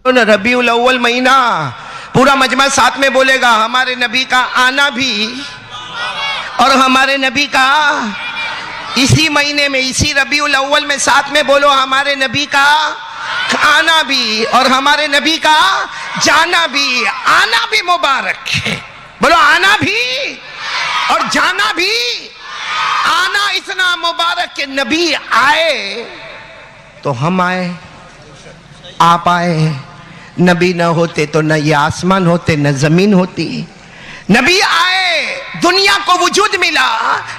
ربیع الاول مہینہ پورا مجمع ساتھ میں بولے گا ہمارے نبی کا آنا بھی اور ہمارے نبی کا اسی مہینے میں اسی ربیع الاول میں ساتھ میں بولو ہمارے نبی کا آنا بھی اور ہمارے نبی کا جانا بھی. آنا بھی مبارک ہے, بولو آنا بھی اور جانا بھی. آنا اتنا مبارک کہ نبی آئے تو ہم آئے, آپ آئے. نبی نہ ہوتے تو نہ یہ آسمان ہوتے نہ زمین ہوتی. نبی آئے دنیا کو وجود ملا,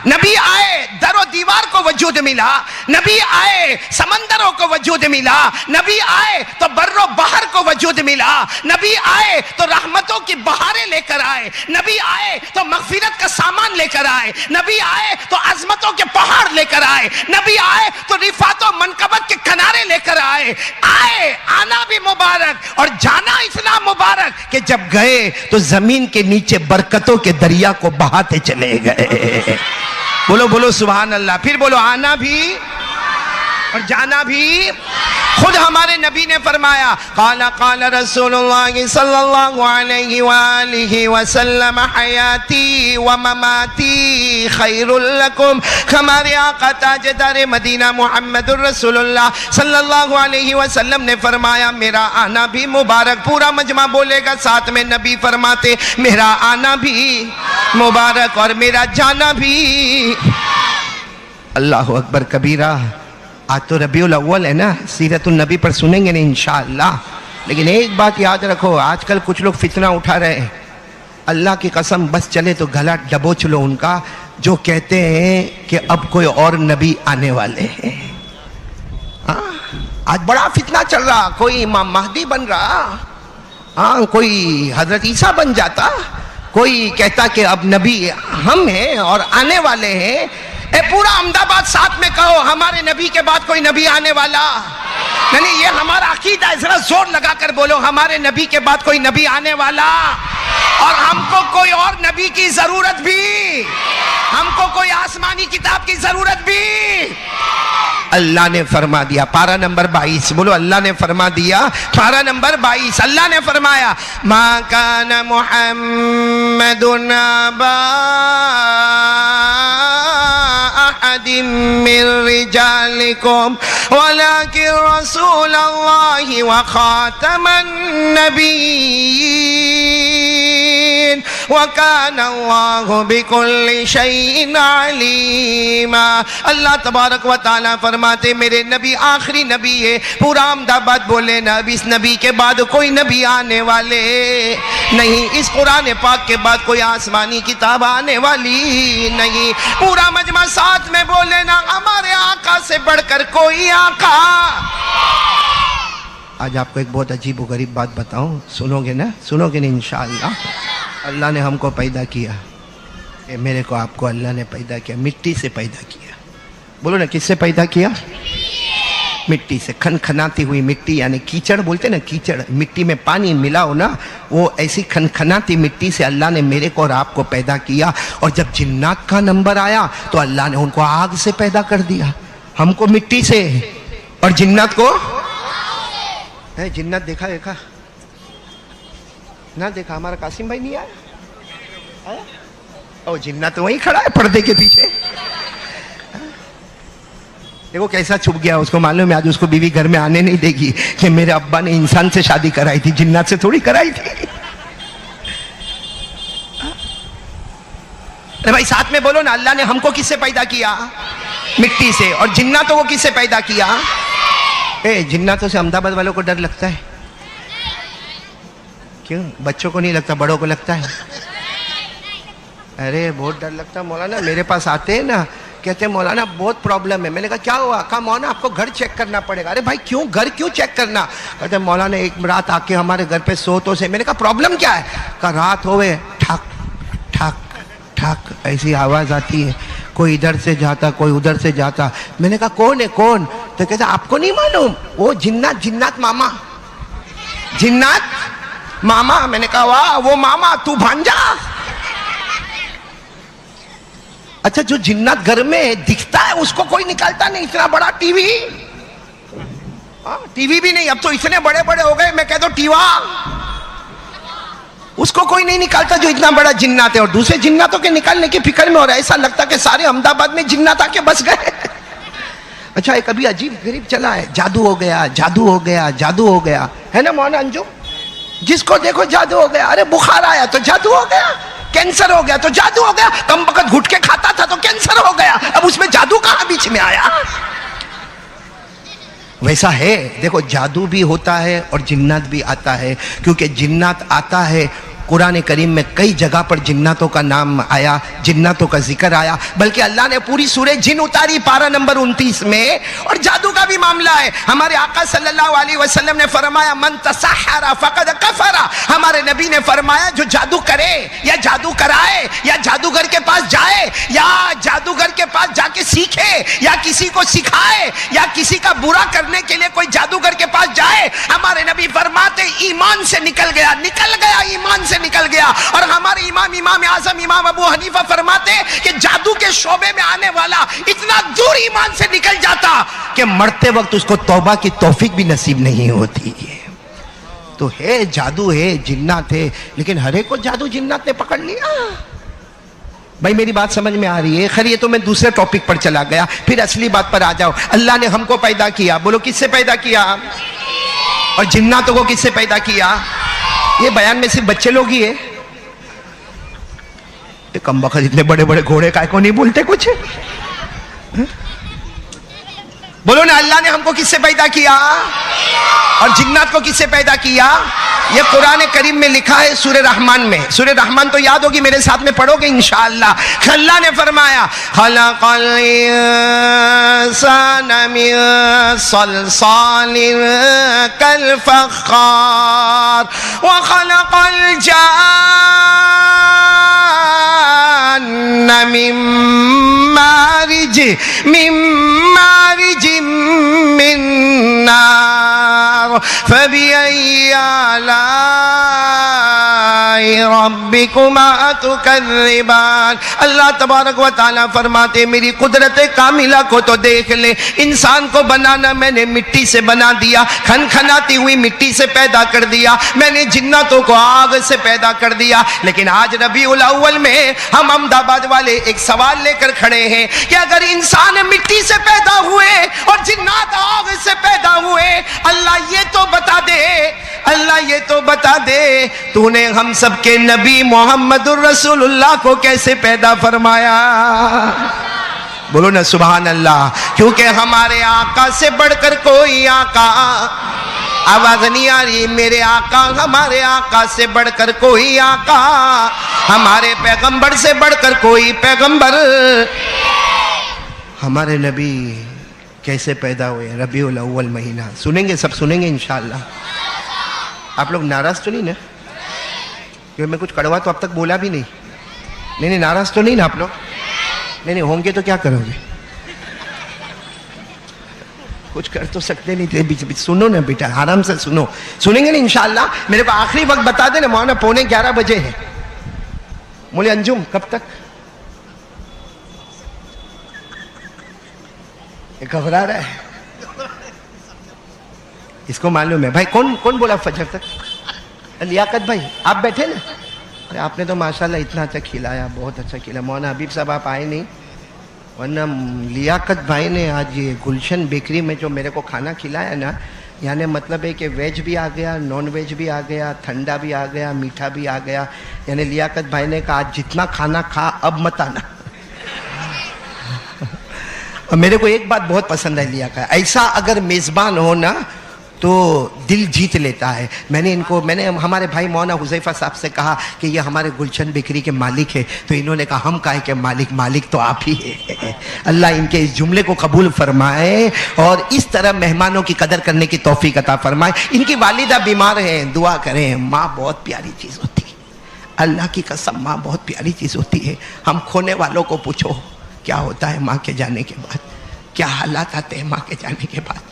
نبی آئے در و دیوار کو وجود ملا, نبی آئے سمندروں کو وجود ملا, نبی آئے تو بر و بحر کو وجود ملا, نبی آئے تو رحمتوں کی بہاریں لے کر آئے, نبی آئے تو مغفرت کا سامان لے کر آئے, نبی آئے تو عظمتوں کے پہاڑ لے کر آئے, نبی آئے تو رفعت و منقبت کے کنارے لے کر آئے. آئے آنا بھی مبارک اور جانا اتنا مبارک کہ جب گئے تو زمین کے نیچے برکتوں کے دریا کو بہاتے چلے گئے. بولو بولو سبحان اللہ. پھر بولو آنا بھی اور جانا بھی. خود ہمارے نبی نے فرمایا قال قال رسول اللہ صلی اللہ علیہ وآلہ وسلم حیاتی و مماتی خیر لکم. ہمارے آقا تاجدار مدینہ محمد الرسول اللہ صلی اللہ علیہ وسلم نے فرمایا میرا آنا بھی مبارک. پورا مجمع بولے گا ساتھ میں. نبی فرماتے میرا آنا بھی مبارک اور میرا جانا بھی. اللہ اکبر کبیرہ. آج تو ربیع الاول ہے نا, سیرت النبی پر سنیں گے نا انشاءاللہ. لیکن ایک بات یاد رکھو, آج کل کچھ لوگ فتنہ اٹھا رہے ہیں. اللہ کی قسم بس چلے تو گلا دبوچ لو ان کا, جو کہتے ہیں کہ اب کوئی اور نبی آنے والے ہیں. آج بڑا فتنہ چل رہا, کوئی امام مہدی بن رہا, کوئی حضرت عیسیٰ بن جاتا, کوئی کہتا کہ اب نبی ہم ہیں اور آنے والے ہیں. اے پورا احمد آباد ساتھ میں کہو ہمارے نبی کے بعد کوئی نبی آنے والا نہیں. یہ ہمارا عقیدہ ہے, ذرا زور لگا کر بولو ہمارے نبی کے بعد کوئی نبی آنے والا, اور ہم کو کوئی اور نبی کی ضرورت بھی, ہم کو کوئی آسمانی کتاب کی ضرورت بھی. اللہ نے فرما دیا. پارہ نمبر 22 بولو اللہ نے فرما دیا. پارہ نمبر 22 اللہ نے فرمایا ما کان محمد ابا احد من رجالکم ولکن رسول اللہ وخاتم النبیین وکان اللہ بکل شیء علیما. اللہ تبارک و تعالیٰ فرماتے میرے نبی آخری نبی ہے. پورا احمد آباد بولے نا اب اس نبی کے بعد کوئی نبی آنے والے نہیں, اس قرآن پاک کے بعد کوئی آسمانی کتاب آنے والی نہیں. پورا مجمع ساتھ میں بولے نا ہمارے آقا سے بڑھ کر کوئی آقا. آج آپ کو ایک بہت عجیب و غریب بات بتاؤں, سنو گے نا, سنو گے نا انشاءاللہ. اللہ نے ہم کو پیدا کیا, میرے کو آپ کو اللہ نے پیدا کیا, مٹی سے پیدا کیا. بولو نا کس سے پیدا کیا؟ مٹی سے. کھنکھناتی ہوئی مٹی, یعنی کیچڑ بولتے نا, کیچڑ مٹی میں پانی ملا ہو نا, وہ ایسی کھنکھناتی مٹی سے اللہ نے میرے کو اور آپ کو پیدا کیا. اور جب جنات کا نمبر آیا تو اللہ نے ان کو آگ سے پیدا کر دیا, ہم کو مٹی سے اور جنات کو. جنات دیکھا دیکھا نہ دیکھا؟ ہمارا قاسم بھائی نہیں آیا؟ او جنات وہیں کھڑا ہے پردے کے پیچھے. دیکھو کیسا چھپ گیا, اس کو معلوم ہے آج اس کو بیوی گھر میں آنے نہیں دے گی کہ میرے ابا نے انسان سے شادی کرائی تھی, جنات سے تھوڑی کرائی تھی. بھائی ساتھ میں بولو نا اللہ نے ہم کو کس سے پیدا کیا؟ مٹی سے. اور جناتوں کو کس سے پیدا کیا؟ جناتوں سے احمد آباد والوں کو ڈر لگتا ہے. کیوں؟ بچوں کو نہیں لگتا, بڑوں کو لگتا ہے. ارے بہت ڈر لگتا ہے مولانا. میرے پاس آتے ہیں نا, کہتے ہیں مولانا بہت پرابلم ہے. میں نے کہا کیا ہوا؟ کہا مولانا آپ کو گھر چیک کرنا پڑے گا. ارے بھائی کیوں گھر کیوں چیک کرنا؟ کہتے ہیں مولانا ایک رات آ کے ہمارے گھر پہ سو تو سے. میں نے کہا پرابلم کیا ہے؟ کہا رات ہوئے ٹھک ٹھک ٹھک ایسی آواز آتی ہے, کوئی ادھر سے جاتا کوئی ادھر سے جاتا. میں نے کہا کون ہے کون؟ تو کہتا آپ کو نہیں معلوم, وہ جنات, جنات ماما, جنات ماما. میں نے کہا واہ وہ ماما تو بھانجا. اچھا جو جنات گھر میں دکھتا ہے اس کو کوئی نکالتا نہیں, اتنا بڑا ٹی وی. ٹی وی بھی نہیں, اب تو اتنے بڑے بڑے ہو گئے, میں کہتا ہوں ٹیوا, اس کو کوئی نہیں نکالتا جو اتنا بڑا جنات ہے, اور دوسرے جناتوں کے نکالنے کی فکر میں ہو رہا ہے. ایسا لگتا کہ سارے احمد آباد میں جنات آ کے بس گئے. اچھا ایک ابھی عجیب غریب چلا ہے, جادو ہو گیا, جادو ہو گیا, جادو ہو گیا, ہے نا مولانا انجم؟ جس کو دیکھو جادو ہو گیا. ارے بخار آیا تو جادو ہو گیا, کینسر ہو گیا تو جادو ہو گیا, کم وقت گھٹ کے کھاتا تھا تو کینسر ہو گیا, اب اس میں جادو کہاں بیچ میں آیا؟ ویسا ہے. دیکھو جادو بھی ہوتا ہے اور جنات بھی آتا ہے, کیونکہ جنات آتا ہے. قرآن کریم میں کئی جگہ پر جناتوں کا نام آیا, جناتوں کا ذکر آیا, بلکہ اللہ نے پوری سورہ جن اتاری پارہ نمبر 29 میں. اور جادو کا بھی معاملہ ہے. ہمارے آقا صلی اللہ علیہ وسلم نے فرمایا من تسحر فقد کفر. ہمارے نبی نے فرمایا جو جادو کرے یا جادو کرائے یا جادوگر کے پاس جائے یا جادوگر کے پاس جا کے سیکھے یا کسی کو سکھائے یا کسی کا برا کرنے کے لیے کوئی جادوگر کے پاس جائے, ہمارے نبی فرماتے ایمان سے نکل گیا, ایمان سے نکل گیا. اور ہمارے امام اعظم امام ابو حنیفہ فرماتے کہ جادو کے شعبے میں آنے والا اتنا دور ایمان سے نکل جاتا کہ مرتے وقت اس کو توبہ کی توفیق بھی نصیب نہیں ہوتی ہے. تو ہے جادو ہے, جنات ہے, لیکن ہر ایک کو جادو جنات نے پکڑ لیا. بھائی میری بات سمجھ میں آ رہی ہے؟ خیر یہ تو میں دوسرے ٹاپک پر چلا گیا, پھر اصلی بات پر آ جاؤ. اللہ نے ہم کو پیدا کیا, بولو کس سے پیدا کیا؟ اور جناتوں کو کس سے پیدا کیا؟ یہ بیان میں صرف بچے لوگ ہی ہے. کم بخت اتنے بڑے بڑے گھوڑے کائے کو نہیں بولتے کچھ؟ بولو نا, اللہ نے ہم کو کس سے پیدا کیا اور جنات کو کس سے پیدا کیا؟ یہ قرآن کریم میں لکھا ہے سورہ رحمان میں. سورہ رحمان تو یاد ہوگی, میرے ساتھ میں پڑھو گے انشاءاللہ. اللہ نے فرمایا خلق الانسان من صلصال کالفخار وخلق الجان من مارج من نار فبأي آلاء ربكما تكذبان. اللہ تبارک و تعالیٰ فرماتے میری قدرت کاملہ کو تو دیکھ لے. انسان کو بنانا میں نے مٹی سے بنا دیا, کھنکھناتی ہوئی مٹی سے پیدا کر دیا. میں نے جناتوں کو آگ سے پیدا کر دیا. لیکن آج ربیع الاول میں ہم احمد آباد والے ایک سوال لے کر کھڑے ہیں کہ اگر انسان مٹی سے پیدا ہوئے اور جنات آگ سے پیدا ہوئے, اللہ یہ تو بتا دے, اللہ یہ تو بتا دے تو نے ہم سب کے نبی محمد الرسول اللہ کو کیسے پیدا فرمایا؟ بولو نا سبحان اللہ. کیونکہ ہمارے آقا سے بڑھ کر کوئی آقا, آواز نہیں آ رہی میرے آقا, ہمارے آقا سے بڑھ کر کوئی آقا, ہمارے پیغمبر سے بڑھ کر کوئی پیغمبر. ہمارے نبی کیسے پیدا ہوئے؟ ربیع الاول مہینہ. سنیں گے, سب سنیں گے انشاءاللہ. آپ لوگ ناراض تو نہیں نا؟ کیونکہ میں کچھ کڑوا تو اب تک بولا بھی نہیں. نہیں ناراض تو نہیں نا آپ لوگ؟ نہیں ہوں گے تو کیا کرو گے؟ کچھ کر تو سکتے نہیں تھے. بیچ سنو نا بیٹا, آرام سے سنو. سنیں گے نا انشاءاللہ. میرے کو آخری وقت بتا دے نا مولانا, 11:15 بجے ہے. مولے انجم کب تک؟ گھبرا رہا ہے, اس کو معلوم ہے. بھائی کون بولا فجر تک؟ لیاقت بھائی آپ بیٹھے نا. ارے آپ نے تو ماشاءاللہ اتنا اچھا کھلایا, بہت اچھا کھلایا. مولانا حبیب صاحب آپ آئے نہیں, ورنہ لیاقت بھائی نے آج یہ گلشن بیکری میں جو میرے کو کھانا کھلایا نا, یعنی مطلب ہے کہ ویج بھی آ گیا, نان ویج بھی آ گیا, ٹھنڈا بھی آ گیا, میٹھا بھی آ گیا. یعنی لیاقت بھائی نے کہا آج جتنا کھانا کھا اب مت آنا. اور میرے کو ایک بات بہت پسند ہے لیا کا, ایسا اگر میزبان ہو نا تو دل جیت لیتا ہے. میں نے ہمارے بھائی مولانا حذیفہ صاحب سے کہا کہ یہ ہمارے گلشن بیکری کے مالک ہے, تو انہوں نے کہا ہم کہے کہ مالک تو آپ ہی ہے. اللہ ان کے اس جملے کو قبول فرمائے اور اس طرح مہمانوں کی قدر کرنے کی توفیق عطا فرمائے. ان کی والدہ بیمار ہیں, دعا کریں. ماں بہت پیاری چیز ہوتی ہے, اللہ کی قسم ماں بہت پیاری چیز ہوتی ہے. ہم کھونے والوں کو پوچھو کیا ہوتا ہے ماں کے جانے کے بعد, کیا حالات آتے ہیں ماں کے جانے کے بعد.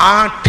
8,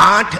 8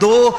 2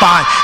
5।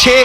6।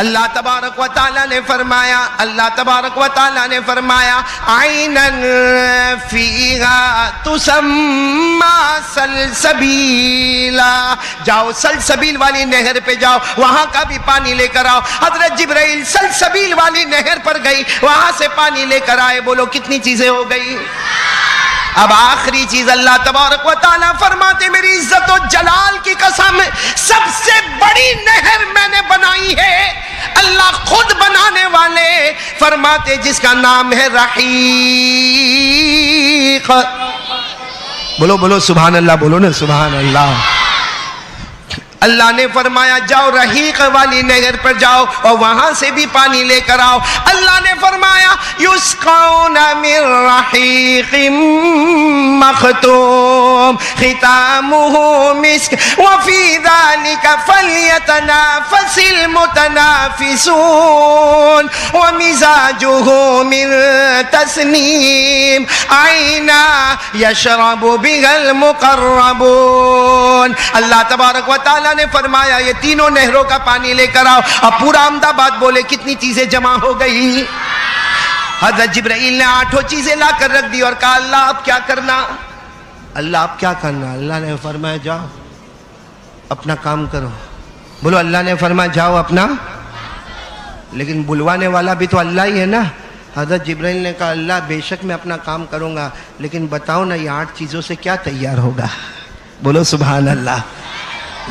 اللہ تبارک و تعالیٰ نے فرمایا، اللہ تبارک و تعالیٰ نے فرمایا عینن فیہا تسمی سلسبیلا، جاؤ سلسبیل والی نہر پہ جاؤ، وہاں کا بھی پانی لے کر آؤ۔ حضرت جبرائیل سلسبیل والی نہر پر گئی، وہاں سے پانی لے کر آئے۔ بولو کتنی چیزیں ہو گئی؟ اب آخری چیز اللہ تبارک و تعالیٰ فرماتے میری عزت و جلال کی قسم سب سے بڑی نہر میں نے بنائی ہے، اللہ خود بنانے والے فرماتے جس کا نام ہے رحیق۔ بولو بولو سبحان اللہ، بولو نا سبحان اللہ۔ اللہ نے فرمایا جاؤ رحیق والی نہر پر جاؤ اور وہاں سے بھی پانی لے کر آؤ۔ اللہ نے فرمایا یسقون من رحیق مختوم ختامہ مسک وفی ذلک فلیتنافس المتنافسون ومزاجہ من تسنیم عینا یشرب بها المقربون۔ اللہ تبارک و تعالیٰ نے فرمایا یہ تینوں نہروں کا پانی لے کر آؤ۔ اب پورا احمد آباد بولے کتنی چیزیں جمع ہو گئی؟ حضرت جبرائیل نے 8 چیزیں لا کر رکھ دی اور کہا اللہ اب کیا کرنا؟ اللہ اب کیا کرنا؟ اللہ نے فرمایا جاؤ اپنا کام کرو۔ بولو اللہ نے فرمایا جاؤ اپنا، لیکن بلوانے والا بھی تو اللہ ہی ہے نا۔ حضرت جبرائیل نے کہا اللہ بے شک میں اپنا کام کروں گا، لیکن بتاؤ نا یہ 8 چیزوں سے کیا تیار ہوگا؟ بولو سبحان اللہ۔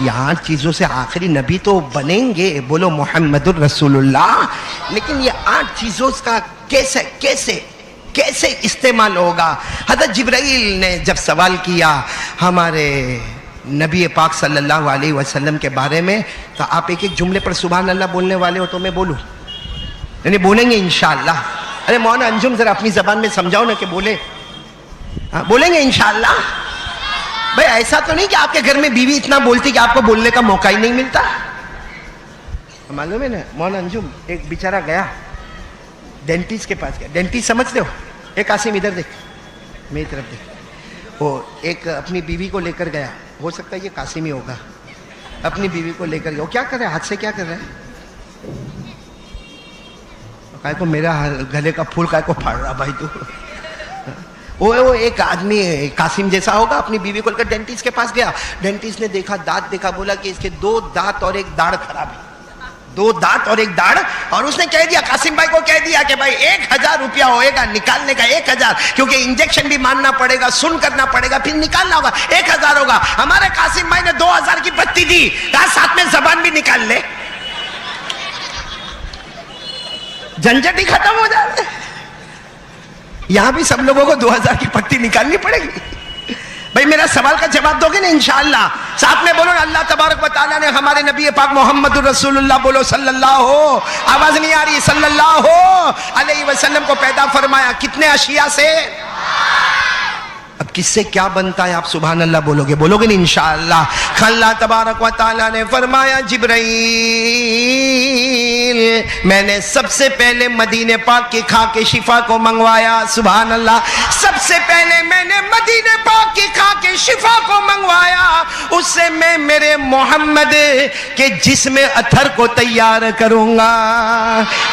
یہ 8 چیزوں سے آخری نبی تو بنیں گے، بولو محمد الرسول اللہ، لیکن یہ 8 چیزوں کا کیسے استعمال ہوگا؟ حضرت جبرائیل نے جب سوال کیا ہمارے نبی پاک صلی اللہ علیہ وسلم کے بارے میں، تو آپ ایک ایک جملے پر سبحان اللہ بولنے والے ہو تو میں بولوں؟ یعنی بولیں گے انشاءاللہ؟ ارے مولانا انجم ذرا اپنی زبان میں سمجھاؤ نا کہ بولے، بولیں گے انشاءاللہ؟ بھئی ایسا تو نہیں کہ آپ کے گھر میں بیوی اتنا بولتی کہ آپ کو بولنے کا موقع ہی نہیں ملتا؟ معلوم ہے نا مولانا انجم ایک بیچارہ گیا ڈینٹسٹ کے پاس گیا، ڈینٹسٹ سمجھتے ہو؟ ایک قاسم ادھر دیکھ، میری طرف دیکھ، وہ ایک اپنی بیوی کو لے کر گیا، ہو سکتا ہے یہ قاسم ہی ہوگا، اپنی بیوی کو لے کر گیا۔ وہ کیا کر رہا ہے؟ ہاتھ سے کیا کر رہا ہے؟ کہا کو میرا گلے کا پھول کہا کو پھاڑ رہا بھائی تو؟ وہ ایک آدمی قاسم جیسا ہوگا اپنی بیوی کو لے کر ڈینٹسٹ کے پاس گیا۔ ڈینٹسٹ نے دیکھا دانت دیکھا، بولا کہ اس کے 2 دانت اور ایک داڑھ خراب ہے، 2 دانت اور ایک داڑھ، اور اس نے کہہ دیا قاسم بھائی کو کہہ دیا کہ بھائی 1000 روپیہ ہوئے گا نکالنے کا، 1000، کیونکہ انجیکشن بھی ماننا پڑے گا، سن کرنا پڑے گا، پھر نکالنا ہوگا، 1000 ہوگا۔ ہمارے قاسم بھائی نے 2000 کی پتی دی، کہا ساتھ میں زبان بھی نکال لے، جھنجھٹ ہی ختم ہو جائے۔ یہاں بھی سب لوگوں کو 2000 کی پتی نکالنی پڑے گی۔ بھئی میرا سوال کا جواب دو گے نا انشاءاللہ؟ ساتھ میں بولو اللہ تبارک و تعالیٰ نے ہمارے نبی پاک محمد الرسول اللہ، بولو صلی اللہ ہو، آواز نہیں آ رہی، صلی اللہ ہو علیہ وسلم کو پیدا فرمایا کتنے اشیاء سے؟ اب کس سے کیا بنتا ہے آپ سبحان اللہ بولو گے نا انشاءاللہ؟ اللہ تبارک و تعالیٰ نے فرمایا جبرائیل میں نے سب سے پہلے مدینہ پاک کی خاک شفا کو منگوایا، سبحان اللہ، سب سے پہلے میں نے مدینہ پاک کی خاک شفا کو منگوایا، اس سے میں میرے محمد کے جسم اطہر کو تیار کروں گا،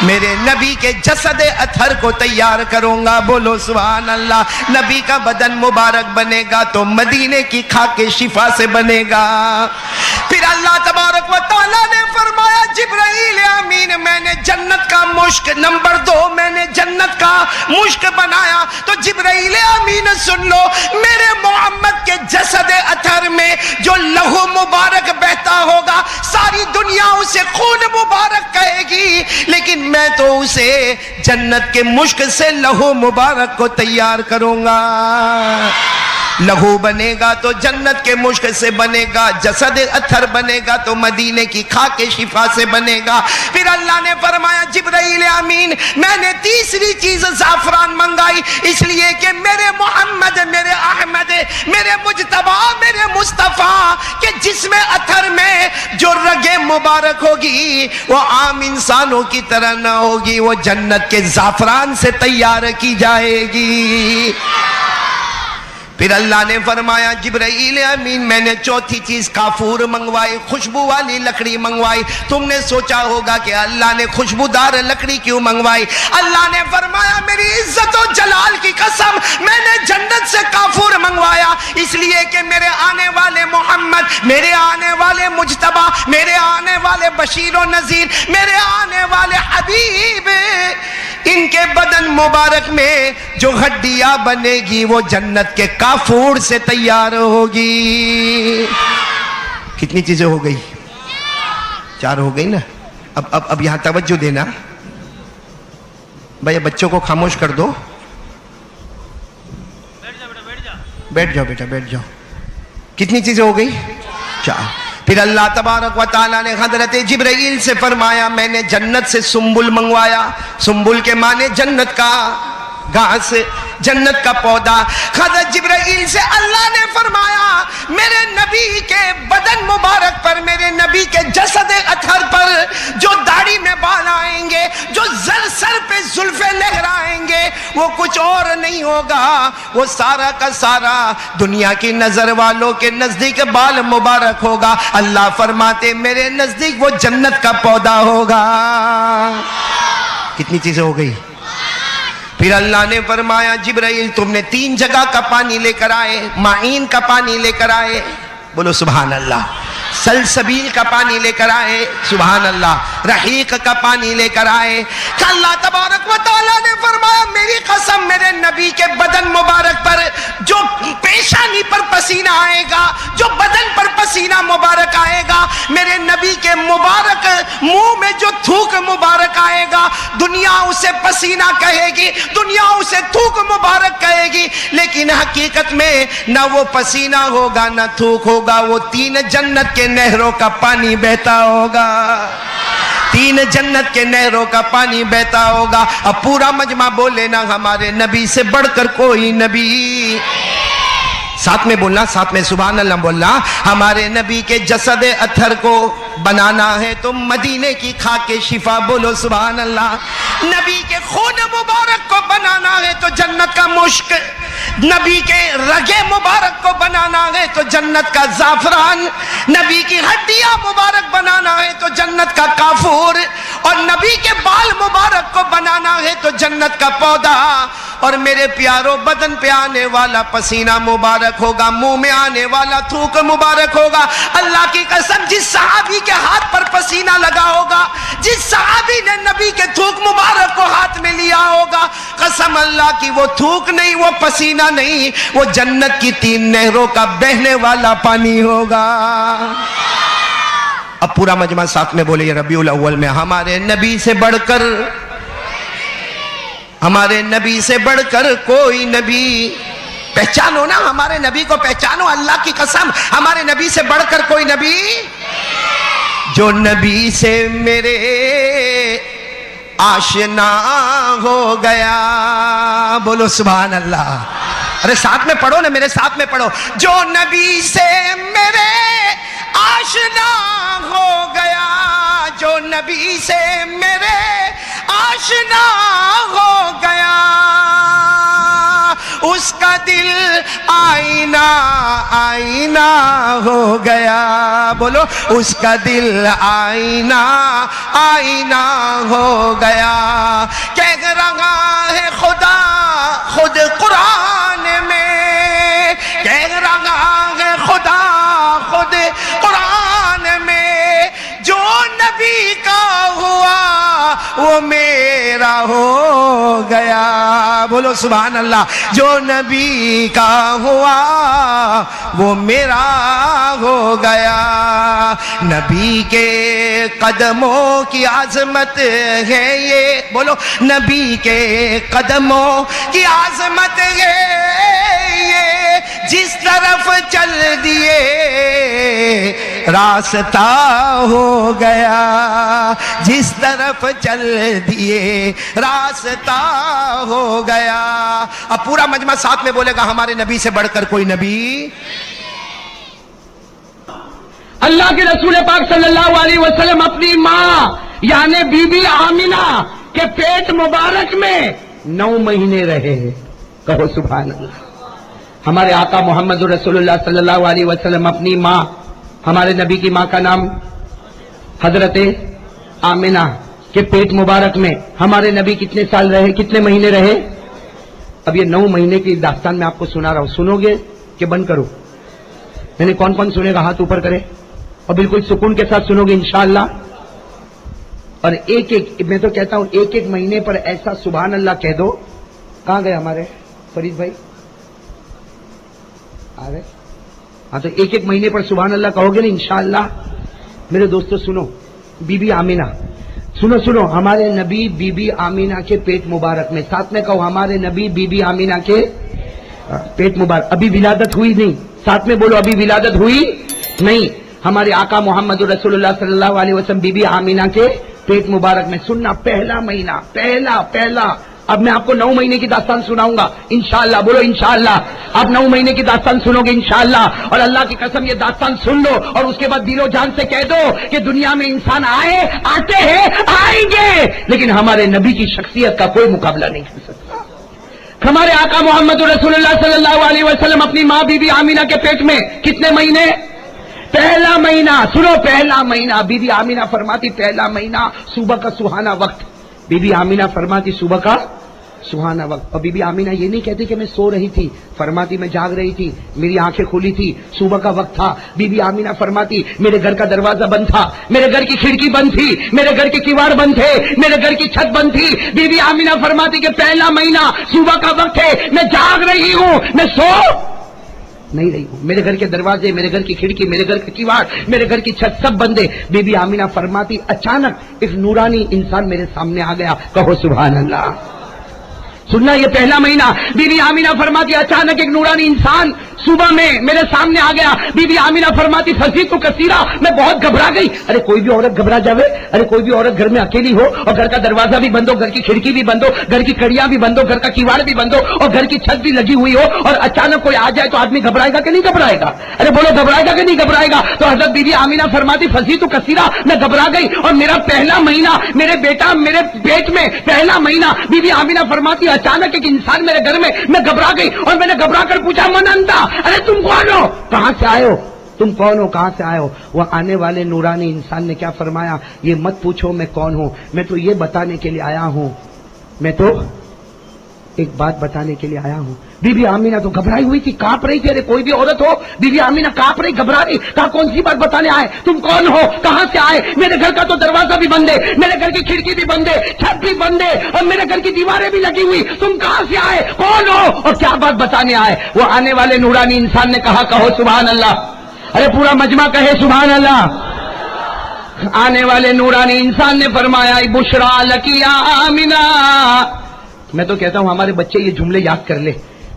میرے نبی کے جسد اطہر کو تیار کروں گا، بولو سبحان اللہ۔ نبی کا بدن مبارک بنے گا تو مدینے کی خاک شفا سے بنے گا۔ پھر اللہ تبارک و تعالیٰ نے فرمایا جبرائیل امین میں نے جنت کا مشک، نمبر 2 میں نے جنت کا مشک بنایا، تو جبرائیل امین سن لو، میرے محمد کے جسد اطہر میں جو لہو مبارک بہتا ہوگا ساری دنیا اسے خون مبارک کہے گی، لیکن میں تو اسے جنت کے مشک سے لہو مبارک کو تیار کروں گا۔ لہو بنے گا تو جنت کے مشک سے بنے گا، جسد اطہر بنے گا تو مدینے کی خاک شفا سے بنے گا۔ پھر اللہ نے فرمایا جبرائیل امین میں نے تیسری چیز زعفران منگائی، اس لیے کہ میرے محمد، میرے احمد، میرے مجتبی، میرے مصطفیٰ کے جسم اطہر میں جو رگیں مبارک ہوگی وہ عام انسانوں کی طرح نہ ہوگی، وہ جنت کے زعفران سے تیار کی جائے گی۔ پھر اللہ نے فرمایا جبرائیل امین میں نے چوتھی چیز کافور منگوائی، خوشبو والی لکڑی منگوائی۔ تم نے سوچا ہوگا کہ اللہ نے خوشبودار لکڑی کیوں منگوائی؟ اللہ نے فرمایا میری عزت و جلال کی قسم میں نے جنت سے کافور منگوایا، اس لیے کہ میرے آنے والے محمد، میرے آنے والے مجتبی، میرے آنے والے بشیر و نذیر، میرے آنے والے حبیب، ان کے بدن مبارک میں جو ہڈیاں بنے گی وہ جنت کے کافور سے تیار ہوگی۔ کتنی چیزیں ہو گئی؟ 4 ہو گئی نا۔ اب یہاں توجہ دینا بھائی، بچوں کو خاموش کر دو، بیٹھ جاؤ بیٹا بیٹھ جاؤ۔ کتنی چیزیں ہو گئی؟ 4۔ پھر اللہ تبارک و تعالیٰ نے حضرت جبرائیل سے فرمایا میں نے جنت سے سنبل منگوایا۔ سنبل کے معنی جنت کا گھاس، جنت کا پودا۔ حضرت جبرائیل سے اللہ نے فرمایا میرے نبی کے بدن مبارک پر، میرے نبی کے جسد اطہر پر جو داڑھی میں بال آئیں گے، جو سر پہ زلفیں لہرائیں گے، وہ کچھ اور نہیں ہوگا، وہ سارا کا سارا دنیا کی نظر والوں کے نزدیک بال مبارک ہوگا۔ اللہ فرماتے میرے نزدیک وہ جنت کا پودا ہوگا۔ کتنی چیزیں ہو گئی؟ پھر اللہ نے فرمایا جبرائیل تم نے 3 جگہ کا پانی لے کر آئے، معین کا پانی لے کر آئے، بولو سبحان اللہ، سلسبیل کا پانی لے کر آئے، سبحان اللہ، رحیق کا پانی لے کر آئے۔ کہ اللہ تبارک و تعالیٰ نے فرمایا میری قسم میرے نبی کے بدن مبارک پر جو پیشانی پر پسینہ آئے گا، جو بدن پر پسینہ مبارک آئے گا، میرے نبی کے مبارک منہ میں جو تھوک مبارک آئے گا، دنیا اسے پسینہ کہے گی، دنیا اسے تھوک مبارک کہے گی، لیکن حقیقت میں نہ وہ پسینہ ہوگا نہ تھوک ہوگا، وہ 3 جنت کے نہروں کا پانی بہتا ہوگا، 3 جنت کے نہروں کا پانی بہتا ہوگا۔ اب پورا مجمع بولے نا ہمارے نبی سے بڑھ کر کوئی نبی، ساتھ میں بولنا، ساتھ میں سبحان اللہ بولنا۔ ہمارے نبی کے جسد اطہر کو بنانا ہے تو مدینے کی خاک شفا، بولو سبحان اللہ۔ نبی کے خون مبارک کو بنانا ہے تو جنت کا مشک، نبی کے رگے مبارک کو بنانا ہے تو جنت کا زعفران، نبی کی ہڈیاں مبارک بنانا ہے تو جنت کا کافور، اور نبی کے بال مبارک کو بنانا ہے تو جنت کا پودا۔ اور میرے پیاروں بدن پہ آنے والا پسینہ مبارک ہوگا، منہ میں آنے والا تھوک مبارک ہوگا۔ اللہ کی قسم جس صحابی کے ہاتھ پر پسینہ لگا ہوگا، جس صحابی نے نبی کے تھوک مبارک کو ہاتھ میں لیا ہوگا، قسم اللہ کی وہ تھوک نہیں، وہ پسینہ نہیں، وہ جنت کی 3 نہروں کا بہنے والا پانی ہوگا۔ اب پورا مجمع ساتھ میں بولے ربیع الاول میں ہمارے نبی سے بڑھ کر، ہمارے نبی سے بڑھ کر کوئی نبی، پہچانو نا ہمارے نبی کو، پہچانو اللہ کی قسم، ہمارے نبی سے بڑھ کر کوئی نبی، جو نبی سے میرے آشنا ہو گیا، بولو سبحان اللہ۔ ارے ساتھ میں پڑھو نا، میرے ساتھ میں پڑھو، جو نبی سے میرے آشنا ہو گیا، جو نبی سے میرے آشنا ہو گیا، اس کا دل آئینہ آئینہ ہو گیا، بولو اس کا دل آئینہ آئینہ ہو گیا۔ کہہ رہا ہے خدا خود قرآن میں، کہہ رہا ہے خدا خود قرآن میں، جو نبی کا ہوا وہ میرا ہو گیا، بولو سبحان اللہ۔ جو نبی کا ہوا وہ میرا ہو گیا۔ نبی کے قدموں کی عظمت ہے یہ، بولو نبی کے قدموں کی عظمت ہے یہ، جس طرف چل دیے راستہ ہو گیا، جس طرف چل دیے راستہ ہو گیا۔ اب پورا مجمع ساتھ میں بولے گا ہمارے نبی سے بڑھ کر کوئی نبی۔ اللہ کے رسول پاک صلی اللہ علیہ وسلم اپنی ماں یعنی بی بی آمینہ کے پیٹ مبارک میں 9 مہینے رہے، کہو سبحان اللہ۔ ہمارے آقا محمد رسول اللہ صلی اللہ علیہ وسلم اپنی ماں، ہمارے نبی کی ماں کا نام حضرت آمنہ کے پیٹ مبارک میں ہمارے نبی کتنے سال رہے، کتنے مہینے رہے؟ اب یہ 9 مہینے کی داستان میں آپ کو سنا رہا ہوں، سنو گے کہ بند کرو؟ یعنی کون کون سنے گا ہاتھ اوپر کرے اور بالکل سکون کے ساتھ سنو گے انشاءاللہ. اور ایک ایک، میں تو کہتا ہوں ایک ایک مہینے پر ایسا سبحان اللہ کہہ دو. کہاں گئے ہمارے فرید بھائی؟ آ گئے؟ ہاں تو ایک ایک مہینے پر سبحان اللہ کہو گے نا انشاءاللہ. میرے دوستو سنو، بی بی آمینہ، سنو ہمارے نبی بی بی آمینہ کے پیٹ مبارک میں، ساتھ میں کہو ہمارے نبی بی بی آمینہ کے پیٹ مبارک. ابھی ولادت ہوئی نہیں، ساتھ میں بولو ابھی ولادت ہوئی نہیں. ہمارے آقا محمد رسول اللہ صلی اللہ علیہ وسلم بی بی آمینہ کے پیٹ مبارک میں. سننا، پہلا مہینہ، پہلا. اب میں آپ کو 9 مہینے کی داستان سناؤں گا انشاءاللہ. بولو انشاءاللہ. آپ 9 مہینے کی داستان سنو گے انشاءاللہ. اور اللہ کی قسم یہ داستان سن لو اور اس کے بعد دل و جان سے کہہ دو کہ دنیا میں انسان آتے ہیں، آئیں گے، لیکن ہمارے نبی کی شخصیت کا کوئی مقابلہ نہیں کر سکتا. ہمارے آقا محمد رسول اللہ صلی اللہ علیہ وسلم اپنی ماں بی بی آمینہ کے پیٹ میں کتنے مہینے؟ پہلا مہینہ. سنو، پہلا مہینہ. بی بی آمینہ فرماتی پہلا مہینہ صبح کا سہانا وقت. بی بی آمینہ فرماتی صبح کا سہانا وقت. اور بی بی آمینہ یہ نہیں کہتی کہ میں سو رہی تھی، فرماتی میں جاگ رہی تھی، میری آنکھیں کھلی تھی، صبح کا وقت تھا. بی بی آمینہ فرماتی میرے گھر کا دروازہ بند تھا، میرے گھر کی کھڑکی بند تھی، میرے گھر کے کیواڑ بند تھے، میرے گھر کی چھت بند تھی. بی بی آمینہ فرماتی کہ پہلا مہینہ صبح کا وقت ہے، میں جاگ رہی ہوں، میں سو نہیں رہی ہوں، میرے گھر کے دروازے، میرے گھر کی کھڑکی، میرے گھر کا کیواڑ، میرے گھر کی چھت سب بندے. بی بی آمینہ فرماتی اچانک ایک نورانی انسان میرے سامنے آ گیا. کہو سبحان اللہ. سننا، یہ پہلا مہینہ. بی بی آمینہ فرماتی اچانک ایک نورانی انسان صبح میں میرے سامنے آ گیا. بی بی آمینہ فرماتی فزیت کثیرہ، میں بہت گھبرا گئی. ارے کوئی بھی عورت گھبرا جاوے؟ ارے کوئی بھی عورت گھر میں اکیلی ہو اور گھر کا دروازہ بھی بند ہو، گھر کی کھڑکی بھی بند ہو، گھر کی کڑیاں بھی بند ہو، گھر کا کیواڑ بھی بند ہو اور گھر کی چھت بھی لگی ہوئی ہو اور اچانک کوئی آ جائے تو آدمی گھبرائے گا کہ نہیں گھبرائے گا؟ ارے بولو گھبرائے گا کہ نہیں گھبرائے گا؟ تو حضرت بی بی آمینہ فرماتی فزیت کثیرہ، میں گھبرا گئی اور میرا پہلا مہینہ، میرے بیٹا میرے پیٹ میں پہلا مہینہ. بی بی آمینہ فرماتی اچانک ایک انسان میرے گھر میں گھبرا گئی اور میں نے گھبرا کر پوچھا من انتا، ارے تم کون ہو، کہاں سے آئے ہو، تم کون ہو، کہاں سے آئے ہو؟ وہ آنے والے نورانی انسان نے کیا فرمایا؟ یہ مت پوچھو میں کون ہوں، میں تو یہ بتانے کے لیے آیا ہوں، میں تو ایک بات بتانے کے لیے آیا ہوں. بی بی آمینہ تو گھبرائی ہوئی تھی، کانپ رہی تھی. ارے کوئی بھی عورت ہو، بی بی آمینہ کانپ رہی، گھبرا رہی. کہا کون سی بات بتانے آئے؟ تم کون ہو، کہاں سے آئے؟ میرے گھر کا تو دروازہ بھی بند ہے، میرے گھر کی کھڑکی بھی بند ہے، چھت بھی بند ہے اور میرے گھر کی دیواریں بھی لگی ہوئی. تم کہاں سے آئے، کون ہو اور کیا بات بتانے آئے؟ وہ آنے والے نورانی انسان نے کہا کہو سبحان اللہ. ارے پورا مجمع کہے سبحان اللہ. آنے والے نورانی انسان نے فرمایا بشرا لکی یا آمینہ. میں تو کہتا ہوں ہمارے بچے یہ جملے یاد کر لے.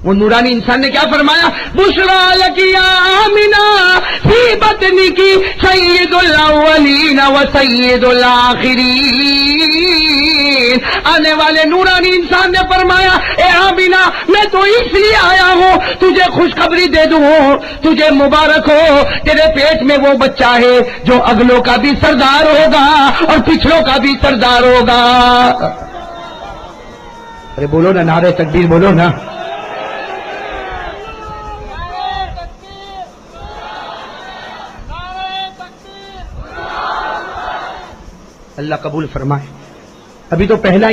وہ نورانی انسان نے کیا فرمایا؟ بشرا لکی یا آمینہ فی بطنی کی سید الاولین و سید الاخرین. آنے والے نورانی انسان نے فرمایا اے آمینہ میں تو اس لیے آیا ہوں تجھے خوشخبری دے دوں، تجھے مبارک ہو، تیرے پیٹ میں وہ بچہ ہے جو اگلوں کا بھی سردار ہوگا اور پچھلوں کا بھی سردار ہوگا. ارے بولو نا، نعرہ تکبیر بولو نا. اللہ قبول فرمائے. ابھی تو پہلا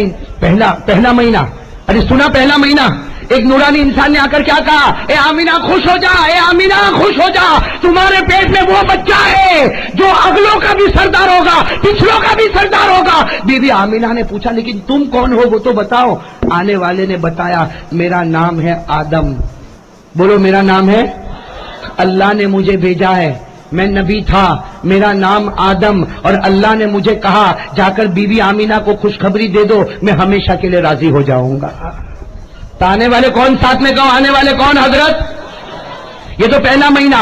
مہینہ. ارے سنا، پہلا مہینہ. ایک نورانی انسان نے آ کر کیا کہا؟ اے آمینہ خوش ہو جا، اے آمینہ خوش ہو جا، تمہارے پیٹ میں وہ بچہ ہے جو اگلوں کا بھی سردار ہوگا، پچھلوں کا بھی سردار ہوگا. بی بی آمینہ نے پوچھا لیکن تم کون ہو وہ تو بتاؤ. آنے والے نے بتایا میرا نام ہے آدم. بولو میرا نام ہے، اللہ نے مجھے بھیجا ہے، میں نبی تھا، میرا نام آدم، اور اللہ نے مجھے کہا جا کر بی بی آمینہ کو خوشخبری دے دو، میں ہمیشہ کے لیے راضی ہو جاؤں گا. تو آنے والے کون؟ ساتھ میں کہو آنے والے کون؟ حضرت. یہ تو پہلا مہینہ.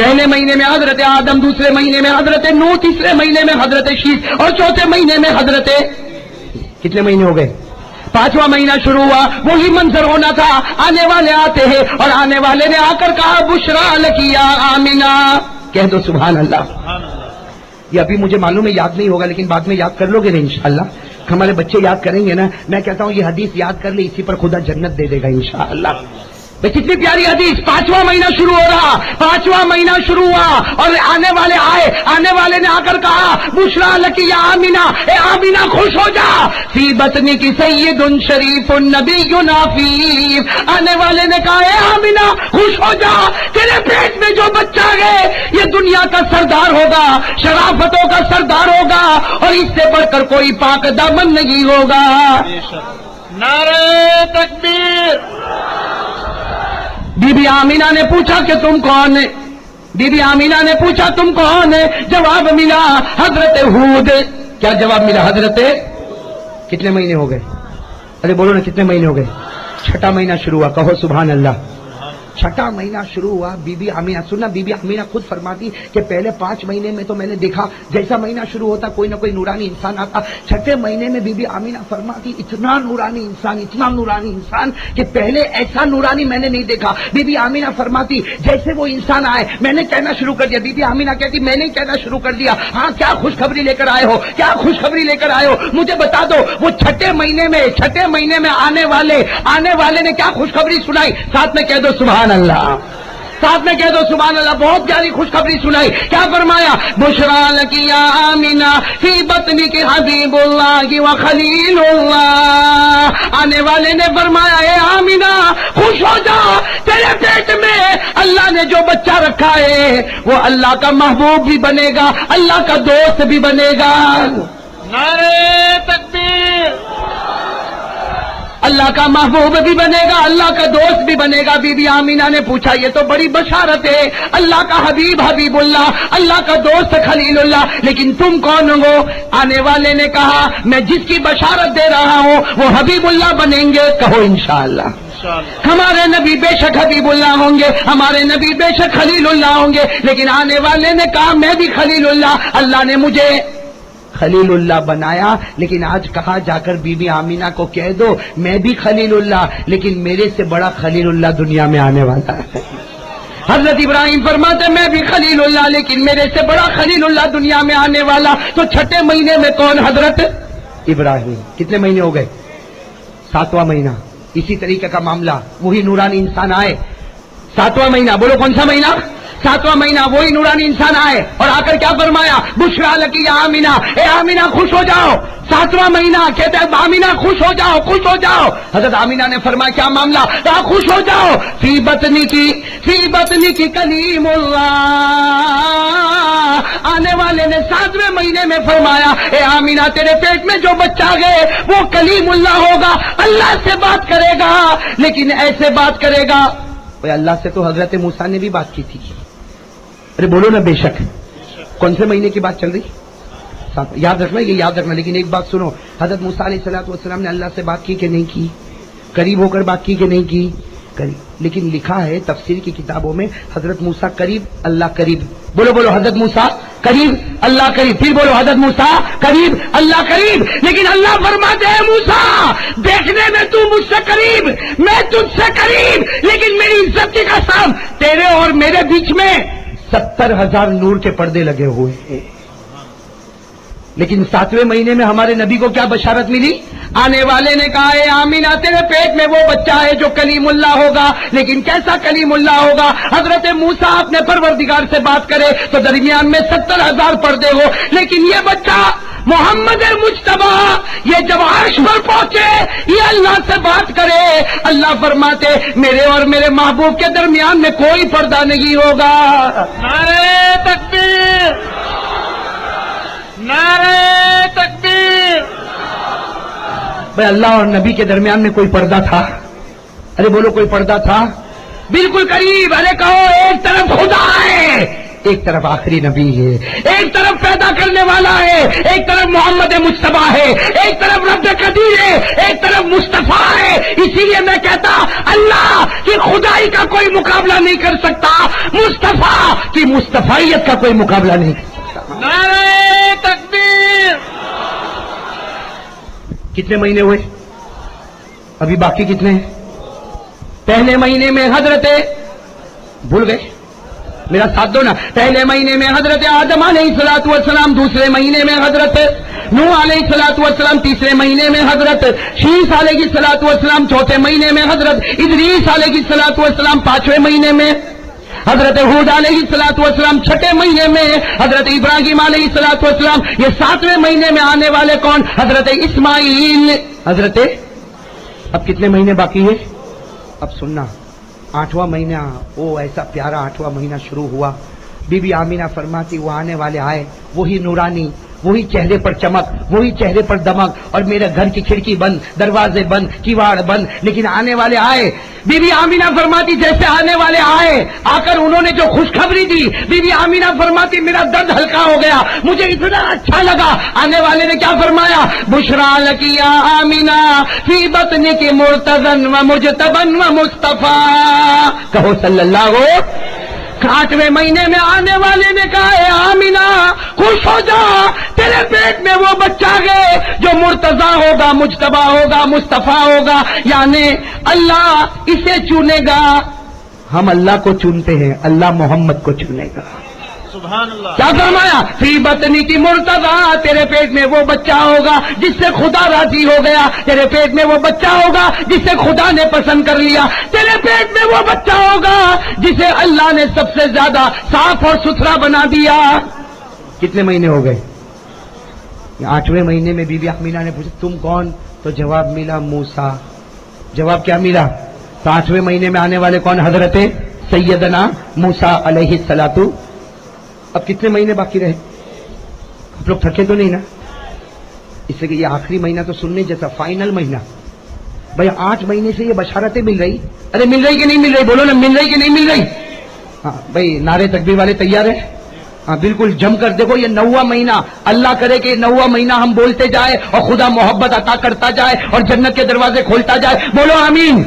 پہلے مہینے میں حضرت آدم، دوسرے مہینے میں حضرت نوح، تیسرے مہینے میں حضرت شیش اور چوتھے مہینے میں حضرت، کتنے مہینے ہو گئے؟ پانچواں مہینہ شروع ہوا، وہی منظر ہونا تھا، آنے والے آتے ہیں اور آنے والے نے آ کر کہا بشرا لکی یا آمینہ، کہہ دو سبحان اللہ۔ یہ ابھی مجھے معلوم ہے یاد نہیں ہوگا، لیکن بعد میں یاد کر لو گے نا انشاءاللہ، ہمارے بچے یاد کریں گے نا، میں کہتا ہوں یہ حدیث یاد کر لے، اسی پر خدا جنت دے دے گا انشاءاللہ۔ کتنی پیاری حدیث، پانچواں مہینہ شروع ہو رہا، پانچواں مہینہ شروع ہوا اور آنے والے آئے، آنے والے نے آ کر کہا بشرا لکی یا آمینہ، اے آمینہ خوش ہو جا، فی بطنی کی سید شریف النبی نافیف، آنے والے نے کہا اے آمینہ خوش ہو جا، تیرے پیٹ میں جو بچہ ہے یہ دنیا کا سردار ہوگا، شرافتوں کا سردار ہوگا اور اس سے بڑھ کر کوئی پاک دامن نہیں ہوگا۔ نعرہ تکبیر۔ بی بی آمینہ نے پوچھا کہ تم کون؟ بی بی آمینہ نے پوچھا تم کون؟ جواب ملا حضرت ہود۔ کیا جواب ملا؟ حضرت، کتنے مہینے ہو گئے؟ ارے بولو نا کتنے مہینے ہو گئے؟ چھٹا مہینہ شروع ہوا، کہو سبحان اللہ۔ چھٹا مہینہ شروع ہوا، بی بی آمینہ، سننا بی بی آمینہ خود فرماتی کہ پہلے 5 مہینے میں تو میں نے دیکھا جیسا مہینہ شروع ہوتا کوئی نہ کوئی نورانی انسان آتا، چھٹے مہینے میں بی بی آمینہ فرماتی اتنا نورانی انسان، اتنا نورانی انسان کہ پہلے ایسا نورانی میں نے نہیں دیکھا۔ بی بی آمینہ فرماتی جیسے وہ انسان آئے میں نے کہنا شروع کر دیا، بی بی آمینہ کہتی میں نے کہنا شروع کر دیا، ہاں کیا خوشخبری لے کر آئے ہو، کیا خوشخبری لے کر آئے ہو مجھے بتا دو۔ وہ چھٹے مہینے میں آنے والے نے کیا خوشخبری سنائی؟ ساتھ میں کہہ دو سبحان اللہ، ساتھ میں کہہ دو سبحان اللہ، بہت پیاری خوشخبری سنائی۔ کیا فرمایا؟ بشرا لکی یا آمینہ فی بطنی کی حبیب اللہ و خلیل اللہ، آنے والے نے فرمایا اے آمینہ خوش ہو جا، تیرے پیٹ میں اللہ نے جو بچہ رکھا ہے وہ اللہ کا محبوب بھی بنے گا، اللہ کا دوست بھی بنے گا۔ نعرہ تکبیر۔ اللہ کا محبوب بھی بنے گا، اللہ کا دوست بھی بنے گا۔ بی بی آمینہ نے پوچھا یہ تو بڑی بشارت ہے، اللہ کا حبیب حبیب اللہ، اللہ کا دوست خلیل اللہ، لیکن تم کون ہو؟ آنے والے نے کہا میں جس کی بشارت دے رہا ہوں وہ حبیب اللہ بنیں گے، کہو انشاءاللہ۔ ہمارے نبی بے شک حبیب اللہ ہوں گے، ہمارے نبی بے شک خلیل اللہ ہوں گے، لیکن آنے والے نے کہا میں بھی خلیل اللہ، اللہ نے مجھے خلیل اللہ بنایا، لیکن آج کہا جا کر بی بی آمینہ کو کہہ دو میں بھی خلیل اللہ، لیکن میرے سے بڑا خلیل اللہ دنیا میں آنے والا ہے۔ حضرت ابراہیم فرماتے میں بھی خلیل اللہ، لیکن میرے سے بڑا خلیل اللہ دنیا میں آنے والا۔ تو چھٹے مہینے میں کون؟ حضرت ابراہیم۔ کتنے مہینے ہو گئے؟ 7واں مہینہ۔ اسی طریقے کا معاملہ، وہی نورانی انسان آئے 7واں مہینہ، بولو کون سا مہینہ؟ 7واں مہینہ، وہی نورانی انسان آئے اور آ کر کیا فرمایا؟ بشرا لکی یا آمینہ، اے آمینہ خوش ہو جاؤ۔ 7واں مہینہ کہتے ہیں آمینہ خوش ہو جاؤ، خوش ہو جاؤ۔ حضرت آمینہ نے فرمایا کیا معاملہ؟ کہا خوش ہو جاؤ، فی بطنی کی کلیم اللہ، آنے والے نے 7ویں مہینے میں فرمایا اے آمینہ تیرے پیٹ میں جو بچہ گئے وہ کلیم اللہ ہوگا، اللہ سے بات کرے گا، لیکن ایسے بات کرے گا۔ اللہ سے تو حضرت موسیٰ نے بھی بات کی تھی، ارے بولو نا بے شک۔ کون سے مہینے کی بات چل رہی؟ یاد رکھنا، یہ یاد رکھنا۔ لیکن ایک بات سنو، حضرت موسیٰ علیہ السلام نے اللہ سے بات کی کہ نہیں کی؟ قریب ہو کر بات کی کہ نہیں کی؟ قریب۔ لیکن لکھا ہے تفسیر کی کتابوں میں حضرت موسیٰ قریب اللہ قریب، بولو بولو حضرت موسیٰ قریب اللہ قریب، پھر بولو حضرت موسیٰ قریب اللہ قریب۔ لیکن اللہ فرماتے ہیں موسیٰ دیکھنے میں تو مجھ سے قریب، میں تجھ سے قریب، لیکن میری عزت کی قسم تیرے اور میرے بیچ میں 70,000 نور کے پردے لگے ہوئے ہیں۔ لیکن 7ویں مہینے میں ہمارے نبی کو کیا بشارت ملی؟ آنے والے نے کہا اے آمینہ تیرے پیٹ میں وہ بچہ ہے جو کلیم اللہ ہوگا، لیکن کیسا کلیم اللہ ہوگا؟ حضرت موسیٰ اپنے پروردگار سے بات کرے تو درمیان میں 70,000 پردے ہو، لیکن یہ بچہ محمد مجتبی یہ جب عرش پر پہنچے یہ اللہ سے بات کرے، اللہ فرماتے میرے اور میرے محبوب کے درمیان میں کوئی پردہ نہیں ہوگا۔ نعرہ تکبیر، نعرہ تکبیر۔ بھائی اللہ اور نبی کے درمیان میں کوئی پردہ تھا؟ ارے بولو کوئی پردہ تھا؟ بالکل قریب۔ ارے کہو ایک طرف خدا ہے ایک طرف آخری نبی ہے، ایک طرف پیدا کرنے والا ہے، ایک طرف محمد مصطفیٰ ہے، ایک طرف رب قدیر ہے، ایک طرف مصطفیٰ ہے. اسی لیے میں کہتا اللہ کی خدائی کا کوئی مقابلہ نہیں کر سکتا، مصطفیٰ کی مصطفیت کا کوئی مقابلہ نہیں کر سکتا. نعرہ تکبیر. کتنے مہینے ہوئے؟ ابھی باقی کتنے ہیں؟ پہلے مہینے میں حضرت بھول گئے، میرا ساتھ دو نا. پہلے مہینے میں حضرت آدم علیہ الصلوۃ والسلام، دوسرے مہینے میں حضرت نوح علیہ الصلوۃ والسلام، تیسرے مہینے میں حضرت شیس علیہ الصلوۃ والسلام، چوتھے مہینے میں حضرت ادریس علیہ الصلوۃ والسلام، پانچویں مہینے میں حضرت ہود علیہ الصلوۃ والسلام، چھٹے مہینے میں حضرت ابراہیم علیہ الصلوۃ والسلام. یہ ساتویں مہینے میں آنے والے کون؟ حضرت اسماعیل. حضرت اب کتنے مہینے باقی ہے؟ اب سننا، 8واں مہینہ، وہ ایسا پیارا 8واں مہینہ شروع ہوا. بی بی آمینہ فرماتی وہ آنے والے آئے، وہی نورانی، وہی چہرے پر چمک، وہی چہرے پر دمک، اور میرے گھر کی کھڑکی بند، دروازے بند، کیواڑ بند، لیکن آنے والے آئے. بی بی آمینہ فرماتی جیسے آنے والے آئے، آ کر انہوں نے جو خوشخبری دی، بی بی آمینہ فرماتی میرا درد ہلکا ہو گیا، مجھے اتنا اچھا لگا. آنے والے نے کیا فرمایا؟ بشرا لکی یا آمینہ فی بطنک مرتضن و مجتبن و مصطفیٰ. کہو صلی اللہ علیہ. 8ویں مہینے میں آنے والے نے کہا اے آمینہ خوش ہو جا، تیرے پیٹ میں وہ بچہ گئے جو مرتضی ہوگا، مجتبی ہوگا، مصطفیٰ ہوگا، یعنی اللہ اسے چنے گا. ہم اللہ کو چنتے ہیں، اللہ محمد کو چنے گا. سبحان اللہ. کیا فرمایا؟ فی بطنی کی مرتضی، تیرے پیٹ میں وہ بچہ ہوگا جس سے خدا راضی ہو گیا، تیرے پیٹ میں وہ بچہ ہوگا جس سے خدا نے پسند کر لیا، تیرے پیٹ میں وہ بچہ ہوگا جسے اللہ نے سب سے زیادہ صاف اور ستھرا بنا دیا. کتنے مہینے ہو گئے؟ 8ویں مہینے میں بی بی آمینہ نے پوچھا تم کون؟ تو جواب ملا موسیٰ. جواب کیا ملا؟ تو 8ویں مہینے میں آنے والے کون؟ حضرت سیدنا موسیٰ علیہ الصلوۃ. اب کتنے مہینے باقی رہے؟ آپ لوگ تھکے تو نہیں نا؟ اس سے کہ یہ آخری مہینہ تو سننے جیسا، فائنل مہینہ. بھائی 8 مہینے سے یہ بشارتیں مل رہی، ارے مل رہی کہ نہیں مل رہی؟ بولو نا، مل رہی کہ نہیں مل رہی؟ ہاں بھائی نعرے تکبیر والے تیار ہیں؟ ہاں بالکل جم کر دیکھو. یہ 9واں مہینہ، اللہ کرے کہ 9واں مہینہ ہم بولتے جائے اور خدا محبت عطا کرتا جائے اور جنت کے دروازے کھولتا جائے. بولو آمین.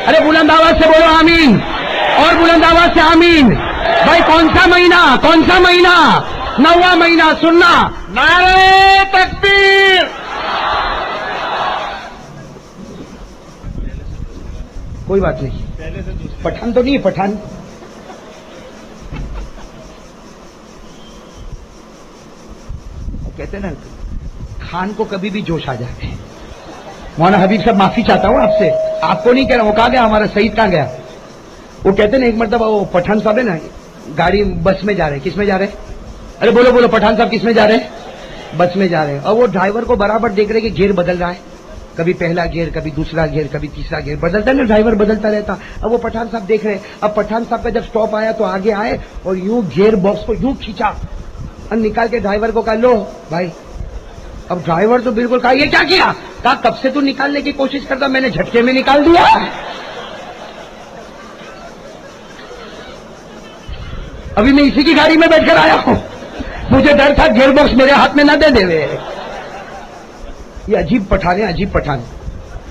ارے بلند آواز سے بولو آمین، اور بلند آواز سے آمین. بھائی کون سا مہینہ؟ کون سا مہینہ؟ 9واں مہینہ. سننا، نعرہ تکبیر. کوئی بات نہیں، پٹھان تو نہیں ہے، پٹھان. کہتے ہیں نا خان کو کبھی بھی جوش آ جاتے ہیں. مولانا حبیب صاحب معافی چاہتا ہوں آپ سے، آپ کو نہیں کہہ رہا. وہ کہاں گیا ہمارا سعید؟ کہاں گیا؟ وہ کہتے ہیں نا ایک مرتبہ وہ پٹھان صاحب ہے نا گاڑی بس میں جا رہے. کس میں جا رہے؟ ارے بولو بولو پٹھان صاحب کس میں جا رہے؟ بس میں جا رہے ہیں. اور وہ ڈرائیور کو برابر دیکھ رہے کہ گیئر بدل رہا ہے، کبھی پہلا گیئر، کبھی دوسرا گیئر، کبھی تیسرا گیئر بدلتا ہے نا، ڈرائیور بدلتا رہتا. اب وہ پٹھان صاحب دیکھ رہے. اب پٹھان صاحب کا جب سٹاپ آیا تو آگے آئے اور یوں گیئر باکس کو یوں کھینچا اور نکال کے ڈرائیور کو کہا لو بھائی. اب ڈرائیور تو بالکل کہا یہ کیا کیا؟ کہا کب سے تو نکالنے کی کوشش کرتا، میں نے جھٹکے میں نکال دیا. ابھی میں اسی کی گاڑی میں بیٹھ کر آیا ہوں، مجھے ڈر تھا گیئر باکس میرے ہاتھ میں نہ دے دے. یہ عجیب پٹھان ہے، عجیب پٹھان.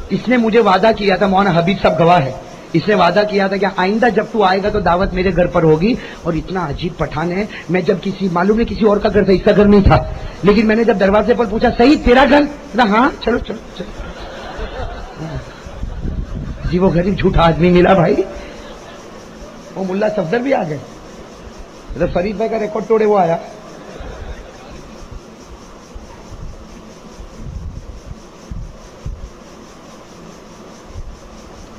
اس نے مجھے وعدہ کیا تھا، مولانا حبیب صاحب گواہ ہے، اس نے وعدہ کیا تھا کہ آئندہ جب تو آئے گا تو دعوت میرے گھر پر ہوگی. اور اتنا عجیب پٹھان ہے، میں جب کسی معلوم ہے کسی اور کا گھر تھا، اس کا گھر نہیں تھا، لیکن میں نے جب دروازے پر پوچھا صحیح تیرا گھر؟ ہاں چلو چلو چلو. جی وہ غریب جھوٹا آدمی ملا بھائی. وہ ملا صفدر بھی آ گئے، فرید بھائی کا ریکارڈ توڑے وہ آیا.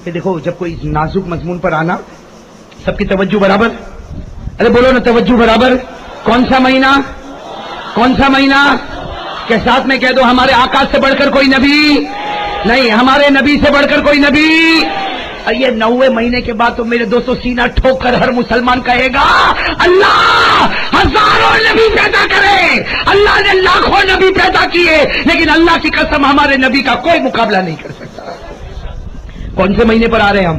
کہ دیکھو جب کوئی نازک مضمون پر آنا، سب کی توجہ برابر. ارے بولو نا توجہ برابر. کون سا مہینہ؟ کون سا مہینہ؟ کے ساتھ میں کہہ دو ہمارے آقا سے بڑھ کر کوئی نبی نہیں، ہمارے نبی سے بڑھ کر کوئی نبی. یہ 9ویں مہینے کے بعد تو میرے دوستوں سینہ ٹھوک کر ہر مسلمان کہے گا اللہ ہزاروں نبی پیدا کرے، اللہ نے لاکھوں نبی پیدا کیے، لیکن اللہ کی قسم ہمارے نبی کا کوئی مقابلہ نہیں کر سکتا. کون سے مہینے پر آ رہے ہیں ہم؟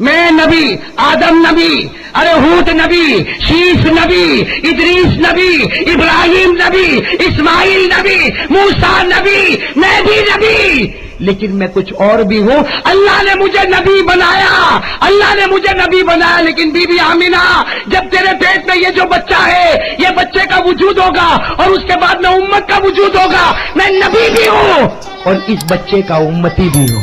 میں نبی، آدم نبی، ارے ہود نبی، شیش نبی، ادریس نبی، ابراہیم نبی، اسماعیل نبی، موسیٰ نبی، میں بھی نبی، لیکن میں کچھ اور بھی ہوں. اللہ نے مجھے نبی بنایا، اللہ نے مجھے نبی بنایا. لیکن بی بی آمینہ، جب تیرے پیٹ میں یہ جو بچہ ہے، یہ بچے کا وجود ہوگا اور اس کے بعد میں امت کا وجود ہوگا. میں نبی بھی ہوں اور اس بچے کا امتی بھی ہوں.